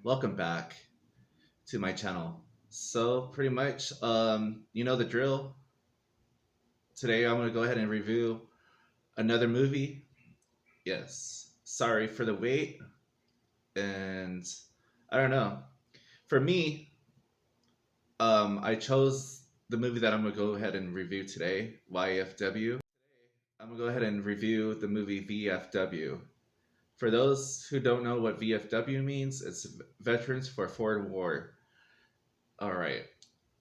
welcome back to my channel. So pretty much, you know the drill. Today I'm gonna go ahead and review another movie. Yes, sorry for the wait, and I don't know. For me, I chose the movie that I'm gonna go ahead and review today, YFW. I'm gonna go ahead and review the movie VFW. For those who don't know what VFW means, it's Veterans for Foreign War. All right.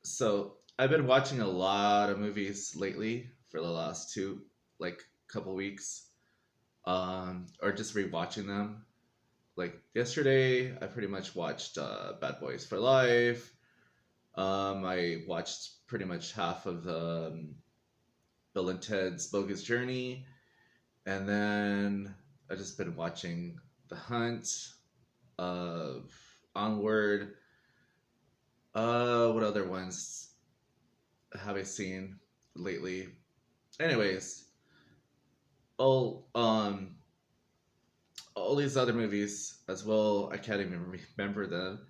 So I've been watching a lot of movies lately for the last like, couple weeks, or just rewatching them. Like yesterday, I pretty much watched Bad Boys for Life. I watched pretty much half of the Bill and Ted's Bogus Journey, and then I just been watching The Hunt, uh, Onward. What other ones have I seen lately? Anyways, all all these other movies as well. I can't even remember them.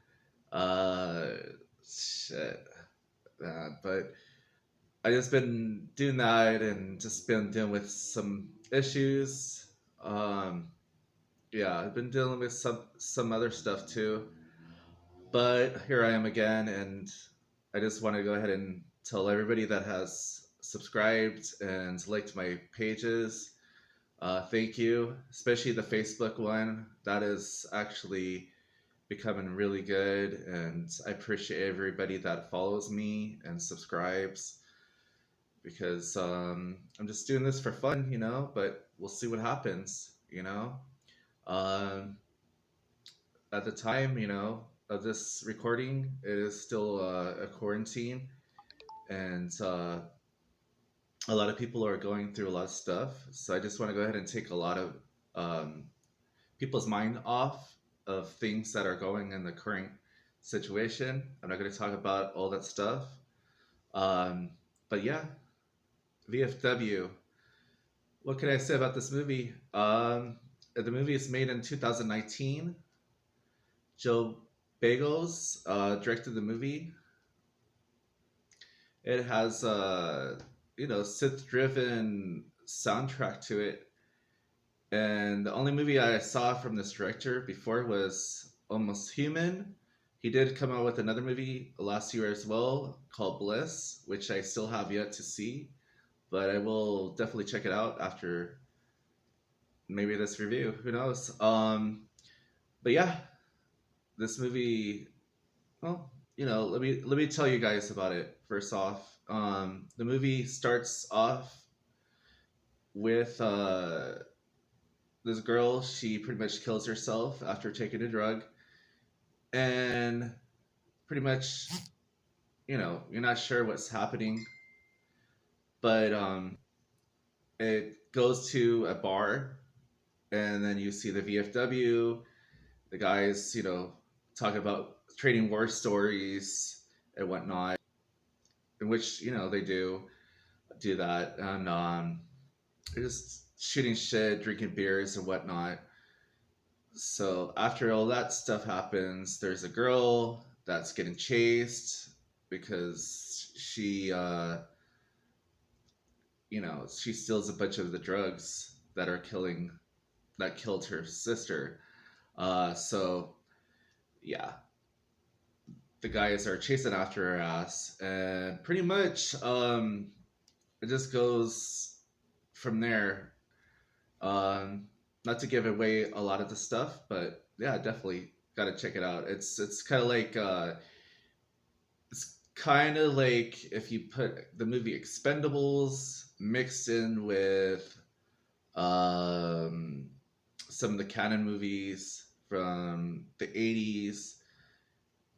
Uh, shit. But I just been doing that and just been dealing with some issues. Um, yeah, I've been dealing with some other stuff too. But here I am again, and I just want to go ahead and tell everybody that has subscribed and liked my pages. Thank you, especially the Facebook one. That is actually becoming really good, and I appreciate everybody that follows me and subscribes because I'm just doing this for fun, but we'll see what happens. Um, at the time, of this recording, it is still a quarantine, and a lot of people are going through a lot of stuff. So I just want to go ahead and take a lot of um, people's mind off of things that are going in the current situation. I'm not going to talk about all that stuff. Um, but yeah, VFW. What can I say about this movie? The movie is made in 2019. Joe Bagels directed the movie. It has synth-driven soundtrack to it. And the only movie I saw from this director before was Almost Human. He did come out with another movie last year as well called Bliss, which I still have yet to see, but I will definitely check it out after maybe this review. Who knows? But yeah, this movie. Well, let me tell you guys about it. First off, the movie starts off with this girl. She pretty much kills herself after taking a drug, and pretty much, you're not sure what's happening, but it goes to a bar, and then you see the VFW. The guys, talk about trading war stories and whatnot, in which they do that, and they're just shooting shit, drinking beers and whatnot. So after all that stuff happens, there's a girl that's getting chased because she steals a bunch of the drugs that killed her sister. So yeah, the guys are chasing after her ass, and pretty much it just goes from there. Um, Not to give away a lot of the stuff, but yeah, definitely gotta check it out. It's kind of like if you put the movie Expendables mixed in with um, some of the canon movies from the 80s.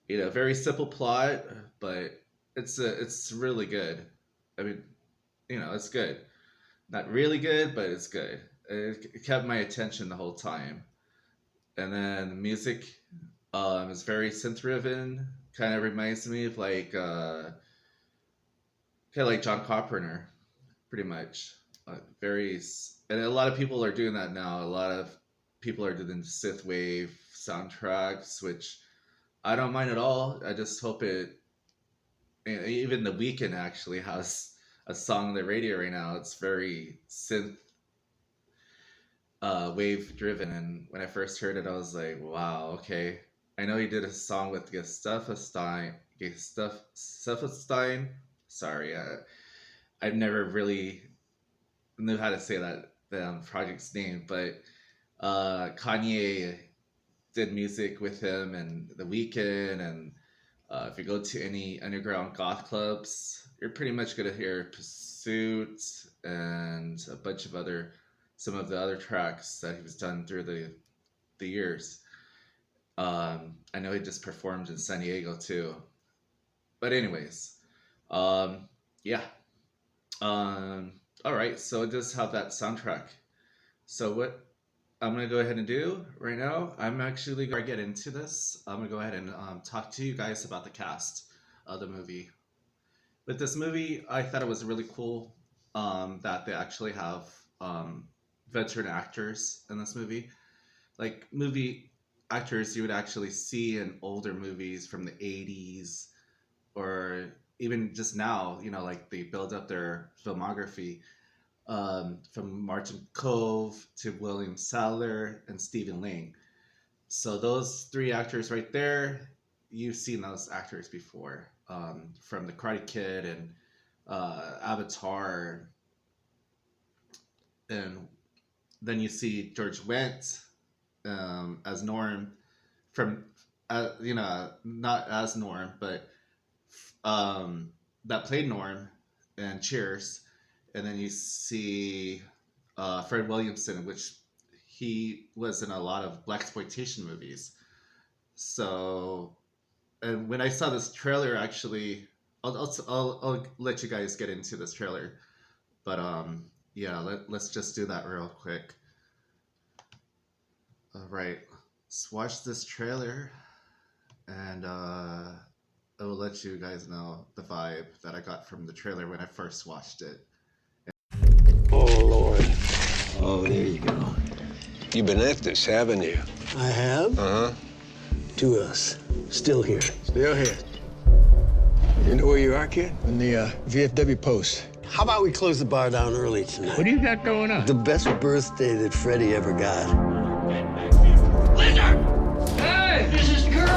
Very simple plot, but it's really good. I mean, it's good. Not really good, but it's good. It kept my attention the whole time. And then the music is very synth driven. Kind of reminds me of like John Carpenter, pretty much. And a lot of people are doing that now. A lot of people are doing synth wave soundtracks, which I don't mind at all. I just hope it. Even the weekend actually has a song on the radio right now. It's very synth wave driven, and when I first heard it, I was like, wow, okay. I know he did a song with Gustafstein. Sorry, I've never really knew how to say that the project's name, but Kanye did music with him and The Weeknd, and if you go to any underground goth clubs, you're pretty much gonna hear Pursuit and a bunch of other some of the other tracks that he was done through the years. I know he just performed in San Diego too. But anyways, um, yeah. All right, so it does have that soundtrack. So what I'm gonna go ahead and do right now, I'm actually gonna get into this. I'm gonna go ahead and talk to you guys about the cast of the movie. With this movie, I thought it was really cool that they actually have um, veteran actors in this movie. Like movie actors you would actually see in older movies from the 80s or even just now, like they build up their filmography from Martin Cove to William Sadler and Stephen Lang. So those three actors right there, you've seen those actors before from The Karate Kid and Avatar, and then you see George Wendt as Norm from not as Norm, but that played Norm and Cheers, and then you see Fred Williamson, which he was in a lot of black exploitation movies. So, and when I saw this trailer, actually, I'll let you guys get into this trailer, but yeah, let's just do that real quick. All right, let's watch this trailer, and I will let you guys know the vibe that I got from the trailer when I first watched it. Oh, Lord. Oh, there you go. You've been at this, haven't you? I have? Uh-huh. To us. Still here. Still here. You know where you are, kid? In the VFW Post. How about we close the bar down early tonight? What do you got going on? The best birthday that Freddie ever got. Lizard! Hey, this is the girl!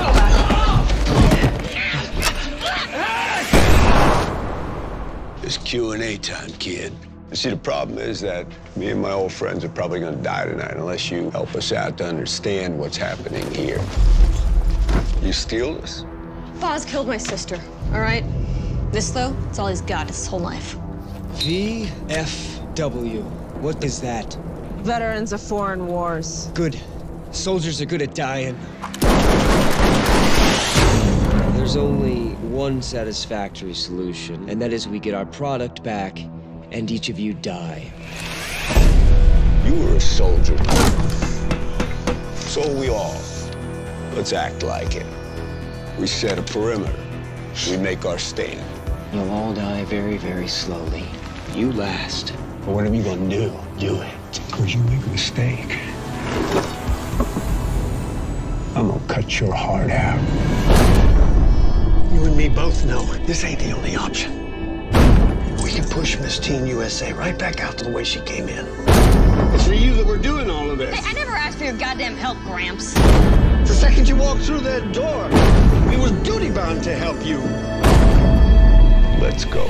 It's Q&A time, kid. See, the problem is that me and my old friends are probably gonna die tonight unless you help us out to understand what's happening here. You steal this? Foz killed my sister, all right? This, though, it's all he's got his whole life. VFW. What is that? Veterans of Foreign Wars. Good. Soldiers are good at dying. There's only one satisfactory solution, and that is we get our product back, and each of you die. You were a soldier. So are we all. Let's act like it. We set a perimeter. We make our stand. You'll all die very, very slowly. You last. But whatever you gonna do, do it. Because you make a mistake, I'm gonna cut your heart out. You and me both know this ain't the only option. We can push Miss Teen USA right back out to the way she came in. It's for you that we're doing all of this. Hey, I never asked for your goddamn help, Gramps. The second you walked through that door, we was duty-bound to help you. Let's go.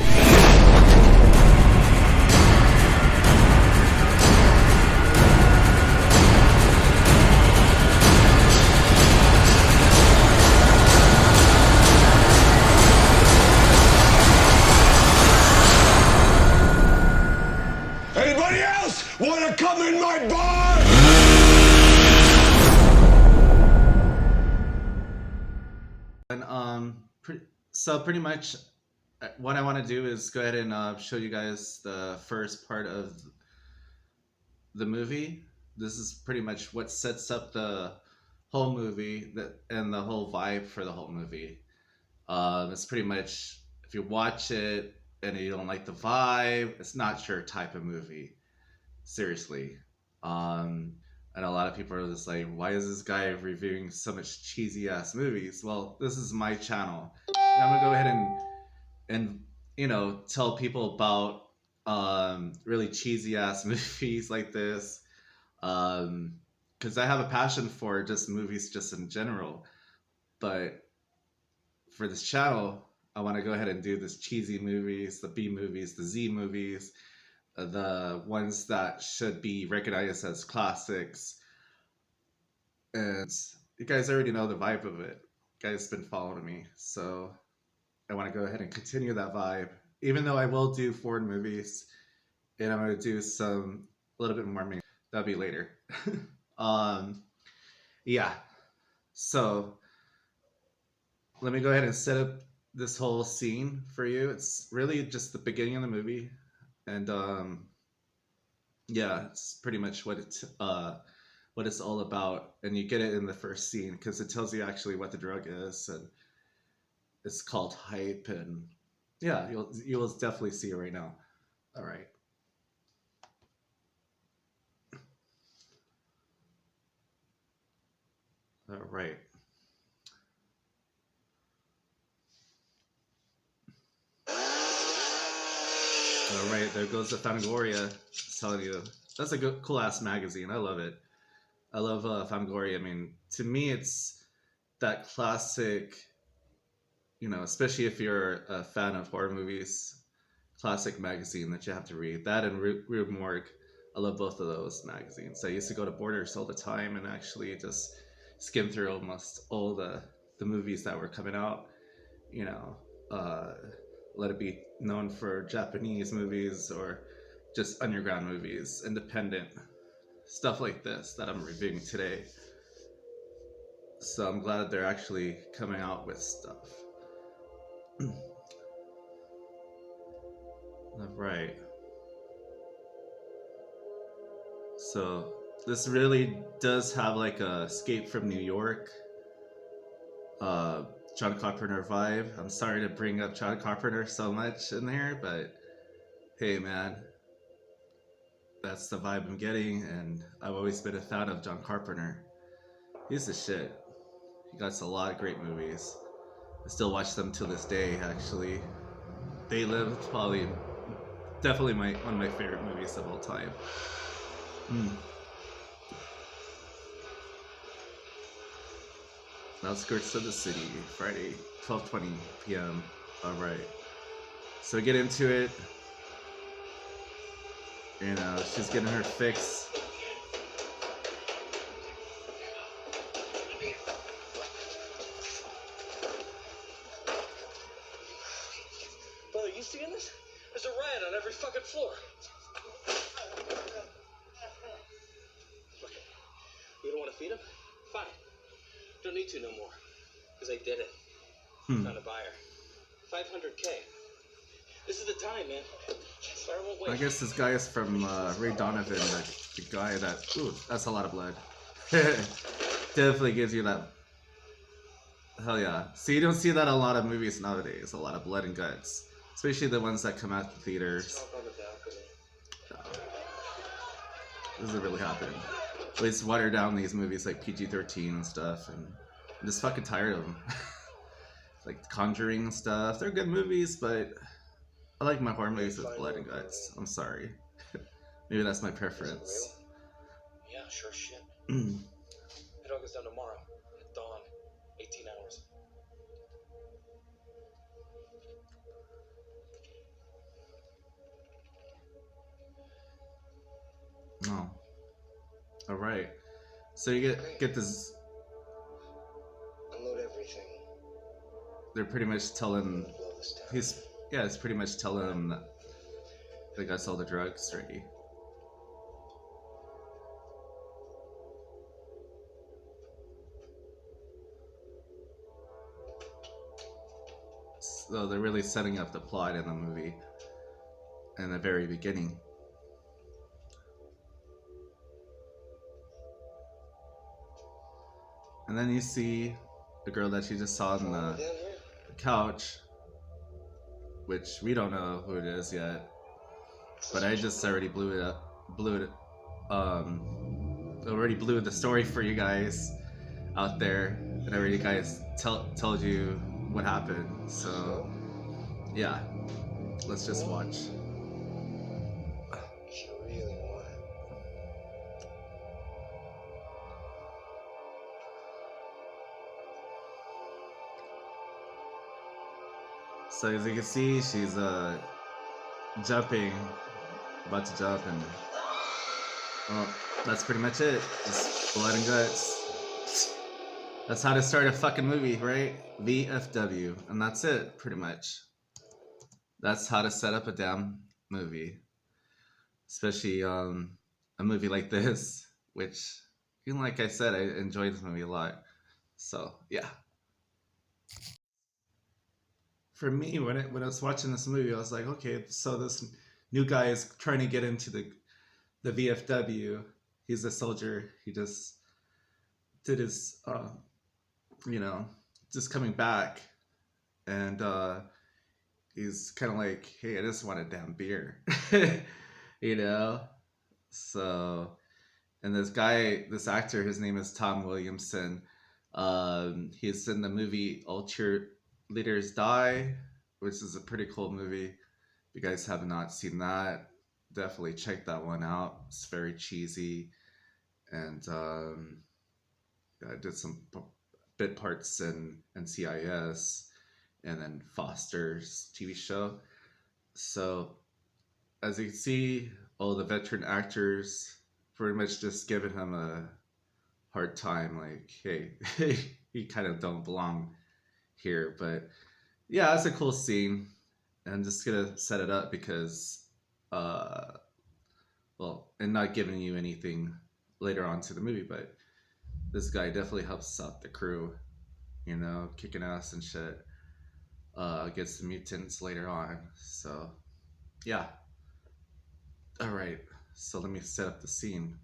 Anybody else want to come in my bar? And so pretty much what I want to do is go ahead and show you guys the first part of the movie. This is pretty much what sets up the whole movie and the whole vibe for the whole movie. It's pretty much, if you watch it and you don't like the vibe, it's not your type of movie. Seriously. And a lot of people are just like, why is this guy reviewing so much cheesy ass movies? Well, this is my channel. And I'm gonna go ahead and you know, tell people about really cheesy ass movies like this. Because I have a passion for just movies just in general. But for this channel, I want to go ahead and do this cheesy movies, the B movies, the Z movies, the ones that should be recognized as classics. And you guys already know the vibe of it. You guys been following me, so I want to go ahead and continue that vibe. Even though I will do foreign movies, and I'm gonna do some a little bit more. That'll be later. Yeah. So let me go ahead and set up this whole scene for you. It's really just the beginning of the movie, and yeah, it's pretty much what it's all about, and you get it in the first scene because it tells you actually what the drug is, and it's called hype, and yeah, you'll definitely see it right now. All right. All right. All right, there goes the Fangoria. Telling you, that's a good, cool ass magazine. I love it. I love Fangoria. I mean, to me, it's that classic. You know, especially if you're a fan of horror movies, classic magazine that you have to read. That and Rue Morgue. I love both of those magazines. I used to go to Borders all the time and actually just skim through almost all the movies that were coming out. You know, let it be known for Japanese movies or just underground movies, independent stuff like this that I'm reviewing today. So I'm glad they're actually coming out with stuff. All right. So this really does have like a Escape from New York, John Carpenter vibe. I'm sorry to bring up John Carpenter so much in there, but hey man, that's the vibe I'm getting, and I've always been a fan of John Carpenter. He's the shit. He got a lot of great movies. I still watch them to this day, actually. They Live, probably, definitely one of my favorite movies of all time. Outskirts of the City, Friday, 12:20 p.m. All right. So we get into it. You know, she's getting her fix. Brother, you seeing this? There's a riot on every fucking floor. Look, you don't want to feed him? Fine. Don't need to no more. Because I did it. Found a buyer. $500K. This is the time, man. Sorry, I won't wait. I guess this guy is from Ray Donovan, the guy that... Ooh, that's a lot of blood. Definitely gives you that... Hell yeah. So you don't see that in a lot of movies nowadays. A lot of blood and guts. Especially the ones that come out to theaters. This is really happening. They just water down these movies like PG-13 and stuff, and I'm just fucking tired of them. Like Conjuring and stuff. They're good movies, but I like my horror movies with blood and guts. I'm sorry. Maybe that's my preference. Yeah, sure shit. It all goes down tomorrow at dawn. 18 hours. Oh. All right. So you get this. Unload everything. They're pretty much telling. It's pretty much telling him that they got all the drugs ready. So they're really setting up the plot in the movie in the very beginning. And then you see the girl that you just saw on the couch, which we don't know who it is yet, but I just already blew it already blew the story for you guys out there, and I already guys told you what happened. So yeah, let's just watch. She really want it. So as you can see, she's jumping, about to jump, and well, that's pretty much it. Just blood and guts. That's how to start a fucking movie, right? VFW, and that's it, pretty much. That's how to set up a damn movie, especially a movie like this, which, you know, like I said, I enjoyed this movie a lot. So yeah. For me, when I was watching this movie, I was like, okay, so this new guy is trying to get into the VFW. He's a soldier. He just did his, you know, just coming back, and he's kind of like, hey, I just want a damn beer, you know. So, and this guy, this actor, his name is Tom Williamson. He's in the movie All Cheerleaders Die, which is a pretty cool movie. If you guys have not seen that, definitely check that one out. It's very cheesy, and I did some bit parts in NCIS, and then Foster's TV show. So as you can see, all the veteran actors pretty much just giving him a hard time, like, hey, you kind of don't belong here. But yeah, it's a cool scene. I'm just gonna set it up because, well, and not giving you anything later on to the movie, but this guy definitely helps out the crew, you know, kicking ass and shit against the mutants later on. So yeah. All right, so let me set up the scene.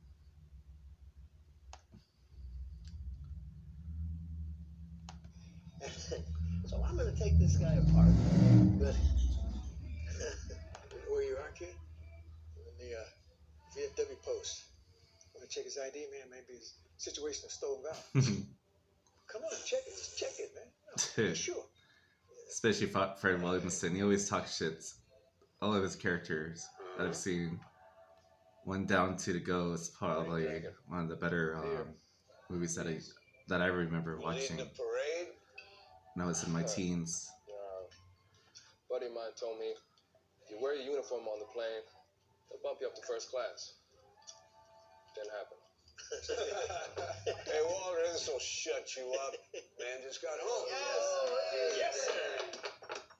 So I'm gonna take this guy apart. Good. You know where you are, kid? I'm in the VFW post. Want to check his ID, man? Maybe his situation is stolen out. Come on, check it. Just check it, man. No, sure. Especially Fred Williamson. He always talks shit. All of his characters that I've seen, One Down, Two to Go, is probably one of the better movies that I remember watching The parade. when I was in my teens. Buddy of mine told me if you wear your uniform on the plane, they'll bump you up to first class. Didn't happen. Hey, Walter, this will shut you up. Man just got home. Yes, sir.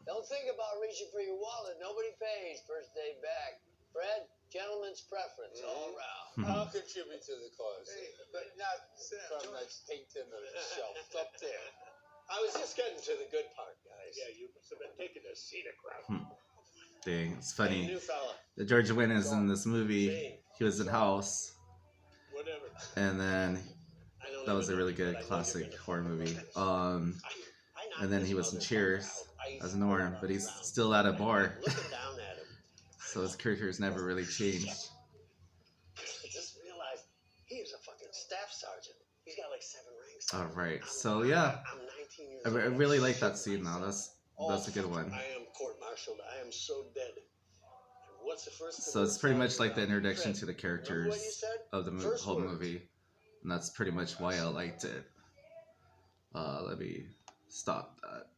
Don't think about reaching for your wallet. Nobody pays first day back. Fred, gentleman's preference all around. I'll contribute to the cause. Hey, but not From that painting on the shelf up there. I was just getting to the good part, guys. Yeah, you must have been taking a seat crowd. Dang, it's funny. New fella. The George Wynn is in this movie. He was in House, Whatever. and then that was a really good classic horror movie. And then he was in Cheers as Norm, but he's still at a bar. Looking down at him. So his character's never really changed. I just realized he is a fucking staff sergeant. He's got like 7 ranks. All right, so yeah, I'm 19 years I old. really like that scene though. That's a good one. I am court-martialed. I am so dead. And what's the first? So it's pretty much like the introduction to the Remember what you characters said? of the First whole words. movie, and that's pretty much why I liked it. Let me stop that.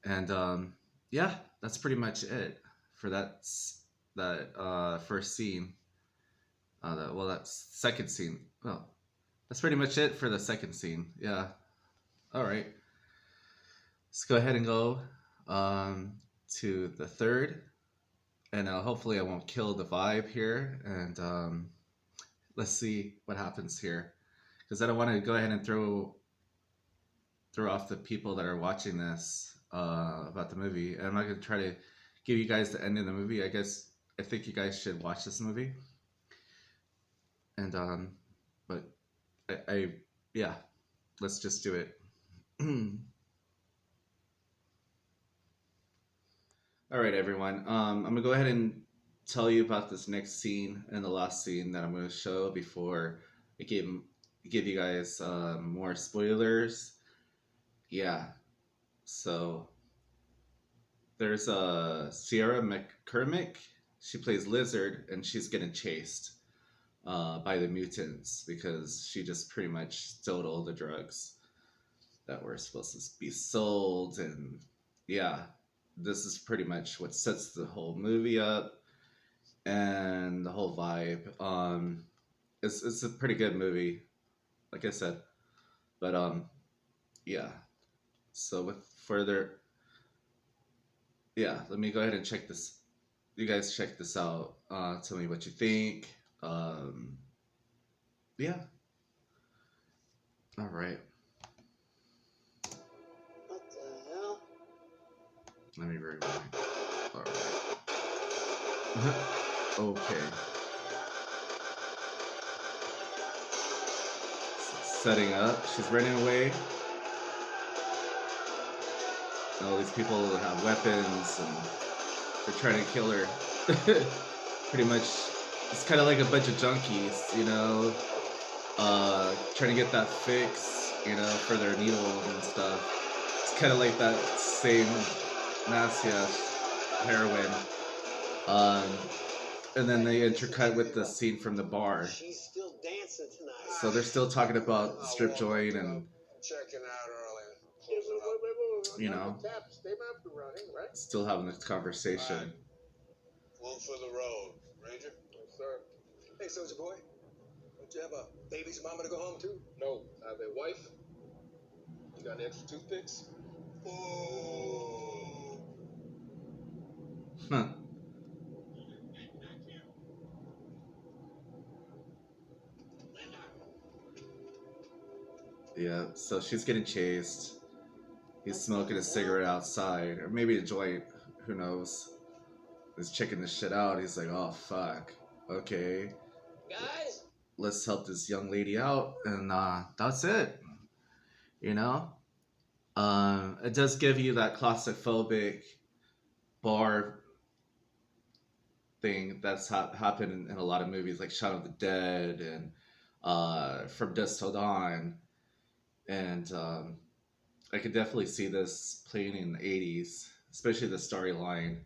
And yeah, that's pretty much it for that first scene. That second scene. Well, that's pretty much it for the second scene. Yeah. All right. Let's go ahead and go to the third, and hopefully I won't kill the vibe here. And let's see what happens here, because I don't want to go ahead and throw off the people that are watching this about the movie. And I'm not going to try to give you guys the end of the movie. I think you guys should watch this movie. And but I yeah, let's just do it. All right, everyone. I'm gonna go ahead and tell you about this next scene and the last scene that I'm gonna show before it give you guys more spoilers. Yeah. So there's Sierra McCormick. She plays Lizard, and she's getting chased by the mutants because she just pretty much stole all the drugs that were supposed to be sold. And yeah, this is pretty much what sets the whole movie up and the whole vibe. It's a pretty good movie, like I said. But yeah. So with further, yeah, let me go ahead and check this. You guys check this out. Tell me what you think. Yeah. All right. What the hell? Let me rewind. All right. Okay. Setting up. She's running away. All these people have weapons and they're trying to kill her. Pretty much, it's kind of like a bunch of junkies, you know, trying to get that fix, you know, for their needles and stuff. It's kind of like that same nasty heroin. And then they intercut with the scene from the bar. She's still dancing tonight. So they're still talking about the strip joint and, Checking out early. you know, still having this conversation. One for the road. Ranger? Yes, sir. Hey, soldier boy. Don't you have a baby's mama to go home to? No. I have a wife. You got any extra toothpicks? Oh. Huh. Yeah, so she's getting chased. He's smoking a cigarette outside, or maybe a joint, who knows. He's checking this shit out. He's like, oh, fuck. Okay. Guys? Let's help this young lady out. And that's it. You know? It does give you that claustrophobic bar thing that's happened in a lot of movies, like Shaun of the Dead and From Dusk Till Dawn. And I could definitely see this playing in the 80s, especially the storyline.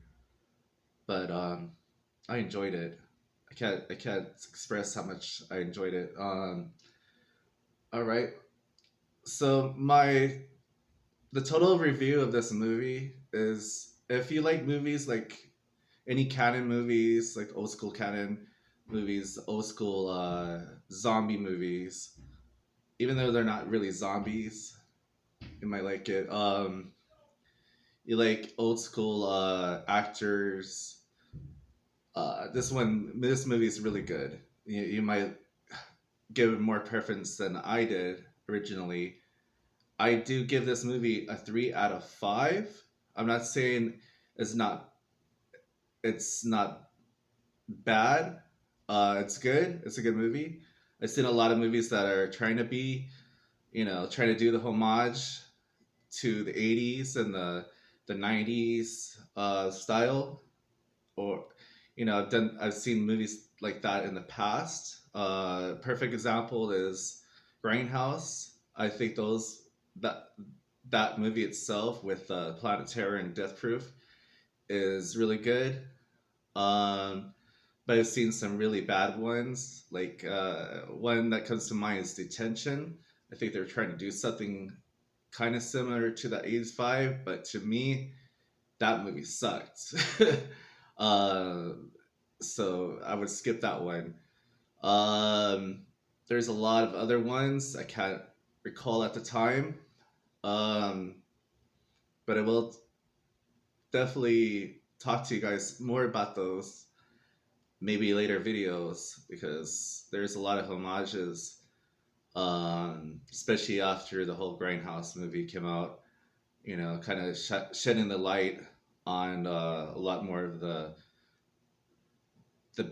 But I enjoyed it. I can't express how much I enjoyed it. All right. So the total review of this movie is, if you like movies like any canon movies, like old school canon movies, old school zombie movies, even though they're not really zombies, you might like it. You like old school actors. This movie is really good. You might give it more preference than I did originally. I do give this movie a 3 out of 5. I'm not saying it's not bad. It's good. It's a good movie. I've seen a lot of movies that are trying to be, you know, trying to do the homage to the 80s and the 90s style, or, you know, I've seen movies like that in the past. Perfect example is Grindhouse. I think that movie itself with Planet Terror and Death Proof is really good. But I've seen some really bad ones. Like one that comes to mind is Detention. I think they're trying to do something kind of similar to that 80s vibe, but to me, that movie sucked. So I would skip that one. There's a lot of other ones I can't recall at the time. But I will definitely talk to you guys more about those maybe later videos, because there's a lot of homages, especially after the whole Grindhouse movie came out, you know, kind of shedding the light on a lot more of the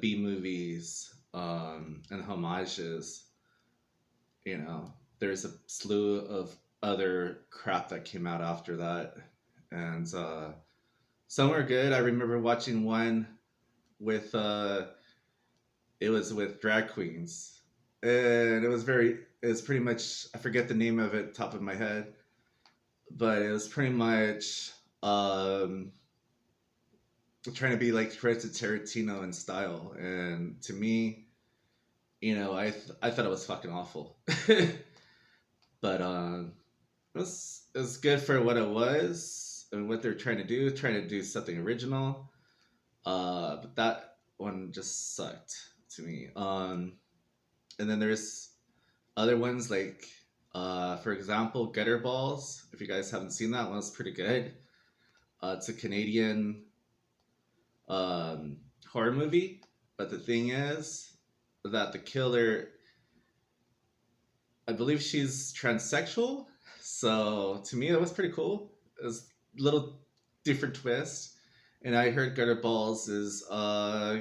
B movies and homages. You know, there's a slew of other crap that came out after that, and some were good. I remember watching one with it was with drag queens, and it was pretty much, I forget the name of it top of my head, but it was pretty much trying to be like Quentin Tarantino in style, and to me, I thought it was fucking awful. But it was good for what it was and what they're trying to do something original. But that one just sucked to me. And then there's other ones like, for example, Gutter Balls. If you guys haven't seen that one, it's pretty good. It's a Canadian horror movie, but the thing is that the killer, I believe she's transsexual. So to me, that was pretty cool. It was a little different twist. And I heard Gutter Balls is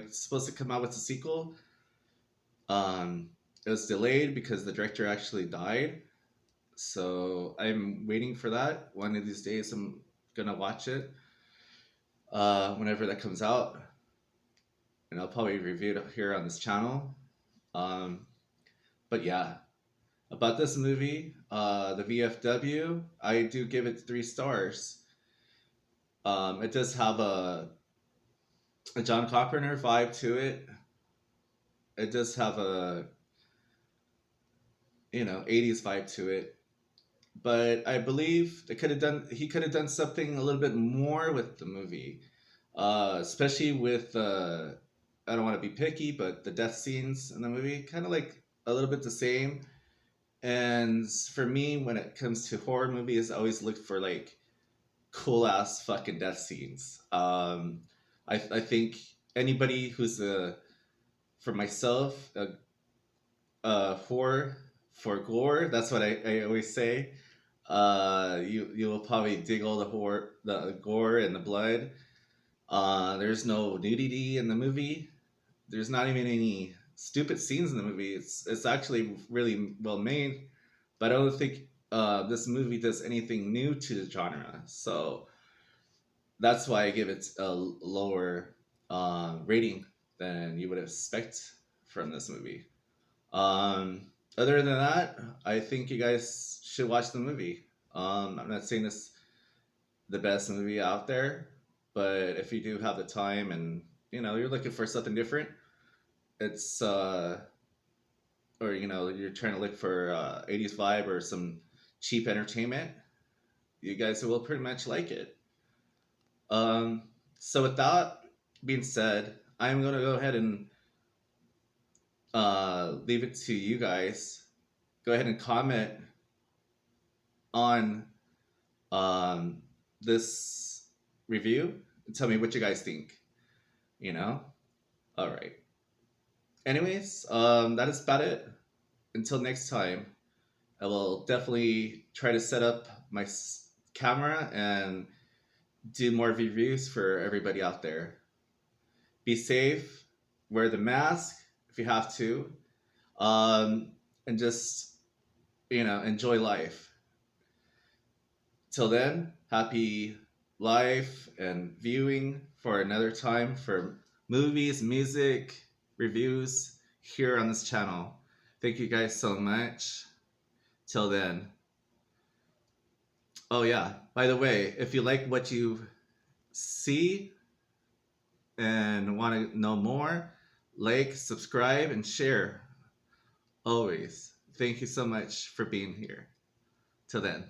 supposed to come out with a sequel. It was delayed because the director actually died. So I'm waiting for that. One of these days, I'm gonna watch it whenever that comes out, and I'll probably review it here on this channel. But yeah, about this movie, the VFW, I do give it 3 stars. It does have a John Carpenter vibe to it. It does have a 80s vibe to it, but I believe he could have done something a little bit more with the movie, especially with I don't want to be picky, but the death scenes in the movie kind of like a little bit the same. And for me, when it comes to horror movies, I always look for like cool ass fucking death scenes. I think anybody who's for myself, horror for gore. That's what I always say. You will probably dig all the gore and the blood. There's no nudity in the movie. There's not even any stupid scenes in the movie. It's actually really well made, but I don't think this movie does anything new to the genre. So that's why I give it a lower rating than you would expect from this movie. Other than that, I think you guys should watch the movie. I'm not saying this the best movie out there, but if you do have the time and you're looking for something different, it's or you're trying to look for 80s vibe or some cheap entertainment, you guys will pretty much like it. So with that being said, I'm gonna go ahead and leave it to you guys. Go ahead and comment on this review and tell me what you guys think. All right. Anyways, that is about it. Until next time, I will definitely try to set up my camera and do more reviews for everybody out there. Be safe, wear the mask if you have to, and just enjoy life. Till then, happy life and viewing for another time for movies, music, reviews here on this channel. Thank you guys so much. Till then. Oh yeah, by the way, if you like what you see and want to know more, like, subscribe, and share. Always. Thank you so much for being here. Till then.